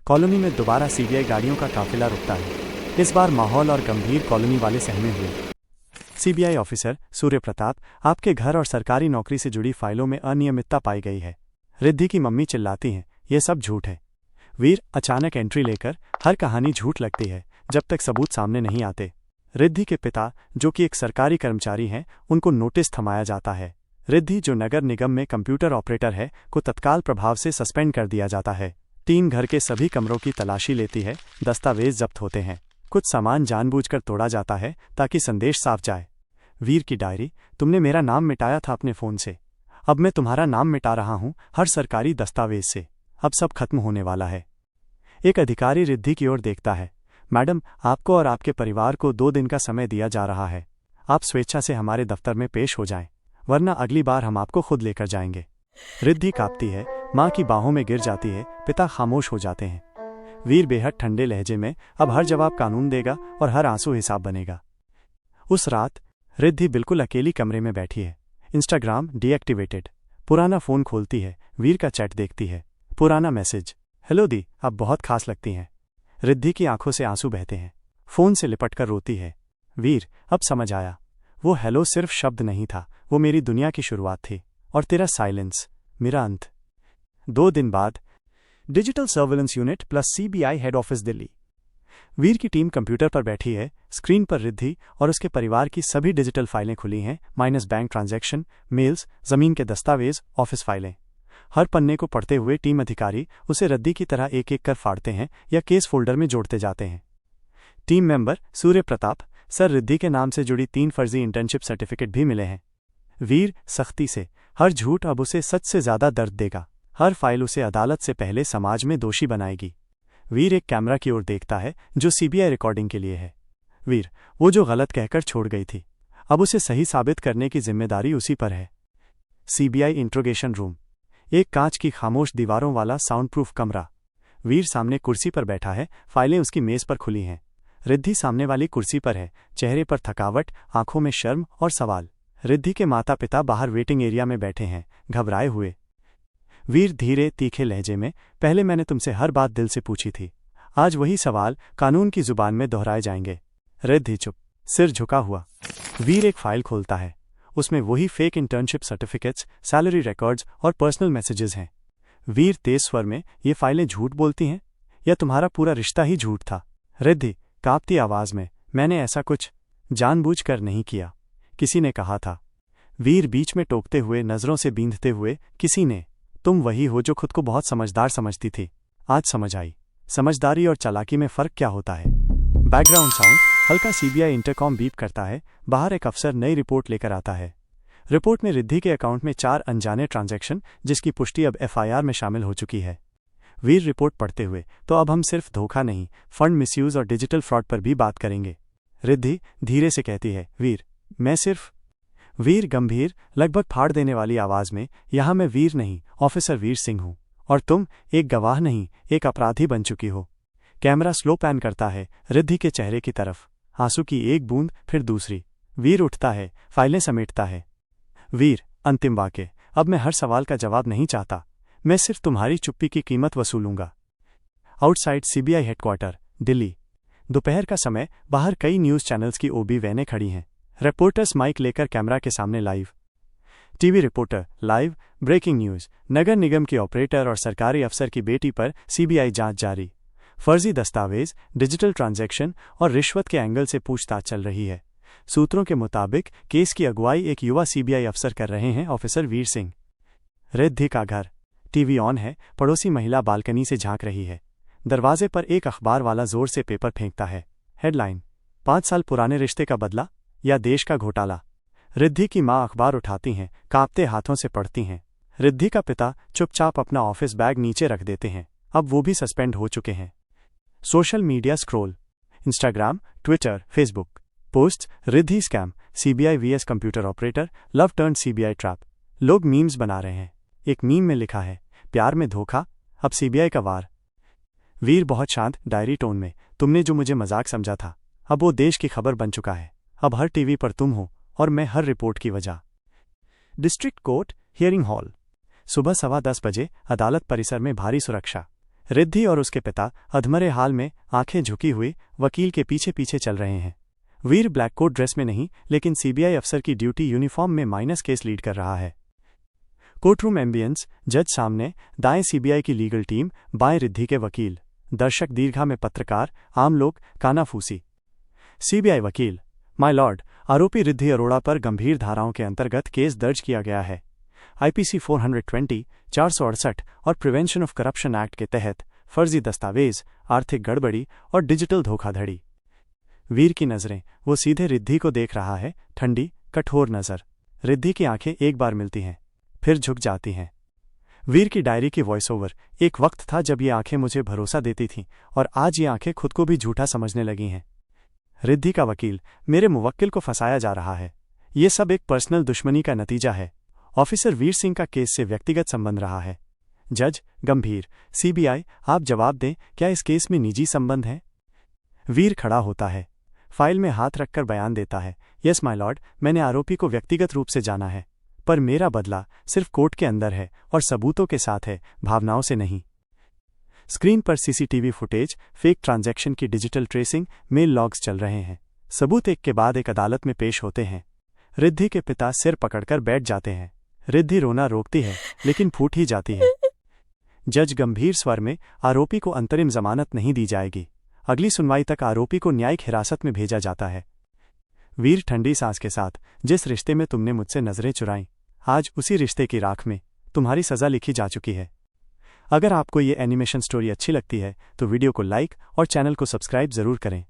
Colony में दोबारा CBI गाड़ियों का काफिला रुकता है। इस बार माहौल और गंभीर, कॉलोनी वाले सहमे हुए। सीबीआई ऑफिसर सूर्य प्रताप, आपके घर और सरकारी नौकरी से जुड़ी फाइलों में अनियमितता पाई गई है। रिद्धि की मम्मी चिल्लाती हैं, यह सब झूठ है। वीर अचानक एंट्री लेकर, हर कहानी झूठ लगती है जब तक सबूत सामने नहीं आते। रिद्धि के पिता, जो कि एक सरकारी कर्मचारी हैं, उनको नोटिस थमाया जाता है। रिद्धि, जो नगर निगम में कंप्यूटर ऑपरेटर है, को तत्काल प्रभाव से सस्पेंड कर दिया जाता है। टीम घर के सभी कमरों की तलाशी लेती है, दस्तावेज जब्त होते हैं। कुछ सामान जानबूझकर तोड़ा जाता है ताकि संदेश साफ जाए। वीर की डायरी, तुमने मेरा नाम मिटाया था अपने फ़ोन से, अब मैं तुम्हारा नाम मिटा रहा हूं हर सरकारी दस्तावेज से। अब सब खत्म होने वाला है। एक अधिकारी रिद्धि की ओर देखता है, मैडम, आपको और आपके परिवार को 2 दिन का समय दिया जा रहा है। आप स्वेच्छा से हमारे दफ्तर में पेश हो जाएं, वरना अगली बार हम आपको खुद लेकर जाएंगे। रिद्धि कांपती है, माँ की बाहों में गिर जाती है, पिता खामोश हो जाते हैं। वीर बेहद ठंडे लहजे में, अब हर जवाब कानून देगा और हर आंसू हिसाब बनेगा। उस रात रिद्धि बिल्कुल अकेली कमरे में बैठी है। Instagram deactivated. पुराना फ़ोन खोलती है, वीर का चैट देखती है। पुराना मैसेज, हेलो दी, आप बहुत खास लगती हैं। रिद्धि की आंखों से आंसू बहते हैं, फ़ोन से लिपटकर रोती है। वीर, अब समझ आया, वो हेलो सिर्फ शब्द नहीं था, वो मेरी दुनिया की शुरुआत थी, और तेरा साइलेंस मेरा अंत। 2 दिन बाद, digital surveillance unit plus CBI head office Delhi. Veer की टीम कंप्यूटर पर बैठी है। स्क्रीन पर रिद्धि और उसके परिवार की सभी डिजिटल फाइलें खुली हैं, माइनस बैंक ट्रांजैक्शन, मेल्स, जमीन के दस्तावेज, ऑफिस फाइलें। हर पन्ने को पढ़ते हुए टीम अधिकारी उसे रद्दी की तरह एक एक कर फाड़ते हैं या केस फोल्डर में जोड़ते जाते हैं। Team member Surya Pratap, sir, Riddhi के नाम से जुड़ी 3 फर्जी इंटर्नशिप सर्टिफिकेट भी मिले हैं। वीर सख्ती से, हर झूठ अब उसे सच से ज्यादा दर्द देगा। हर फाइल उसे अदालत से पहले समाज में दोषी बनाएगी। वीर एक कैमरा की ओर देखता है जो सीबीआई रिकॉर्डिंग के लिए है। वीर, वो जो गलत कहकर छोड़ गई थी, अब उसे सही साबित करने की जिम्मेदारी उसी पर है। CBI interrogation room. एक कांच की खामोश दीवारों वाला साउंड प्रूफ कमरा। वीर सामने कुर्सी पर बैठा है, फाइलें उसकी मेज पर खुली हैं। रिद्धि सामने वाली कुर्सी पर है, चेहरे पर थकावट, आंखों में शर्म और सवाल। रिद्धि के माता पिता बाहर वेटिंग एरिया में बैठे हैं, घबराए हुए। वीर धीरे तीखे लहजे में, पहले मैंने तुमसे हर बात दिल से पूछी थी, आज वही सवाल कानून की जुबान में दोहराए जाएंगे। रिद्धि चुप, सिर झुका हुआ। वीर एक फाइल खोलता है, उसमें वही fake internship certificates, salary records और पर्सनल मैसेजेस हैं। वीर तेज स्वर में, ये फाइलें झूठ बोलती हैं या तुम्हारा पूरा रिश्ता ही झूठ था? रिद्धि कांपती आवाज में, मैंने ऐसा कुछ जानबूझकर नहीं किया, किसी ने कहा था। वीर बीच में टोकते हुए, नजरों से बींधते हुए, किसी ने? तुम वही हो जो खुद को बहुत समझदार समझती थी, आज समझ आई समझदारी और चालाकी में फर्क क्या होता है। बैकग्राउंड साउंड, हल्का सीबीआई इंटरकॉम बीप करता है। बाहर एक अफसर नई रिपोर्ट लेकर आता है। रिपोर्ट में रिद्धि के अकाउंट में 4 अनजाने ट्रांजैक्शन, जिसकी पुष्टि अब एफआईआर में शामिल हो चुकी है। वीर रिपोर्ट पढ़ते हुए, तो अब हम सिर्फ धोखा नहीं, फंड मिसयूज और डिजिटल फ्रॉड पर भी बात करेंगे। रिद्धि धीरे से कहती है, वीर, मैं सिर्फ। वीर गंभीर, लगभग फाड़ देने वाली आवाज में, यहां मैं वीर नहीं, ऑफिसर वीर सिंह हूं, और तुम एक गवाह नहीं, एक अपराधी बन चुकी हो। कैमरा स्लो पैन करता है रिद्धि के चेहरे की तरफ, आंसू की एक बूंद, फिर दूसरी। वीर उठता है, फाइलें समेटता है। वीर, अंतिम वाक्य, अब मैं हर सवाल का जवाब नहीं चाहता, मैं सिर्फ तुम्हारी चुप्पी की कीमत वसूलूंगा। Outside CBI headquarters, Delhi. दोपहर का समय, बाहर कई न्यूज चैनल्स की ओबी वैनें खड़ी हैं। रिपोर्टर्स माइक लेकर कैमरा के सामने live. TV reporter, live breaking news, नगर निगम के ऑपरेटर और सरकारी अफसर की बेटी पर सीबीआई जांच जारी। फर्जी दस्तावेज, डिजिटल ट्रांजैक्शन और रिश्वत के एंगल से पूछताछ चल रही है। सूत्रों के मुताबिक केस की अगुवाई एक युवा सीबीआई अफसर कर रहे हैं, ऑफिसर वीर सिंह। रिद्धि का घर। टीवी ऑन है, पड़ोसी महिला बालकनी से झांक रही है। दरवाजे पर एक अखबार वाला जोर से पेपर फेंकता है। हेडलाइन, 5 साल पुराने रिश्ते का बदला या देश का घोटाला। रिद्धि की मां अखबार उठाती हैं, कांपते हाथों से पढ़ती हैं। रिद्धि का पिता चुपचाप अपना ऑफिस बैग नीचे रख देते हैं, अब वो भी सस्पेंड हो चुके हैं। Social media scroll, Instagram, Twitter, Facebook. Post, Riddhi scam, CBI V S computer operator, love turn CBI trap. लोग मीम्स बना रहे हैं। एक मीम में लिखा है, प्यार में धोखा, अब सीबीआई का वार। वीर बहुत शांत, डायरी टोन में, तुमने जो मुझे मजाक समझा था, अब वो देश की खबर बन चुका है। अब हर टीवी पर तुम हो और मैं हर रिपोर्ट की वजह। District court, hearing hall. सुबह 10:15 बजे, अदालत परिसर में भारी सुरक्षा। रिद्धि और उसके पिता अधमरे हाल में आंखें झुकी हुई वकील के पीछे पीछे चल रहे हैं। वीर ब्लैक कोट ड्रेस में नहीं लेकिन सीबीआई अफसर की ड्यूटी यूनिफॉर्म में माइनस केस लीड कर रहा है। कोर्टरूम एम्बियंस, जज सामने, दाएं सीबीआई की लीगल टीम, बाएं रिद्धि के वकील, दर्शक दीर्घा में पत्रकार, आम लोग, कानाफूसी। सीबीआई वकील, माय लॉर्ड, आरोपी रिद्धि अरोड़ा पर गंभीर धाराओं के अंतर्गत केस दर्ज किया गया है। आईपीसी 420, 468 और प्रिवेंशन ऑफ करप्शन एक्ट के तहत फर्जी दस्तावेज, आर्थिक गड़बड़ी और डिजिटल धोखाधड़ी। वीर की नजरें, वो सीधे रिद्धि को देख रहा है, ठंडी, कठोर नजर। रिद्धि की आंखें एक बार मिलती हैं, फिर झुक जाती हैं। वीर की डायरी की वॉइस ओवर, एक वक्त था जब ये आंखें मुझे भरोसा देती थीं और आज ये आंखें खुद को भी झूठा समझने लगी हैं। रिद्धि का वकील, मेरे मुवक्किल को फंसाया जा रहा है। ये सब एक पर्सनल दुश्मनी का नतीजा है। ऑफिसर वीर सिंह का केस से व्यक्तिगत संबंध रहा है। जज गंभीर, सीबीआई, आप जवाब दें, क्या इस केस में निजी संबंध है? वीर खड़ा होता है, फाइल में हाथ रखकर बयान देता है, यस माय लॉर्ड, मैंने आरोपी को व्यक्तिगत रूप से जाना है, पर मेरा बदला सिर्फ कोर्ट के अंदर है और सबूतों के साथ है, भावनाओं से नहीं। स्क्रीन पर सीसीटीवी फुटेज, फेक ट्रांजैक्शन की डिजिटल ट्रेसिंग, मेल लॉग्स चल रहे हैं। सबूत एक के बाद एक अदालत में पेश होते हैं। रिद्धि के पिता सिर पकड़कर बैठ जाते हैं। रिद्धि रोना रोकती है लेकिन फूट ही जाती है। जज गंभीर स्वर में, आरोपी को अंतरिम जमानत नहीं दी जाएगी। अगली सुनवाई तक आरोपी को न्यायिक हिरासत में भेजा जाता है। वीर ठंडी सांस के साथ, जिस रिश्ते में तुमने मुझसे नजरें चुराईं, आज उसी रिश्ते की राख में तुम्हारी सजा लिखी जा चुकी है। अगर आपको ये एनिमेशन स्टोरी अच्छी लगती है तो वीडियो को लाइक और चैनल को सब्सक्राइब जरूर करें।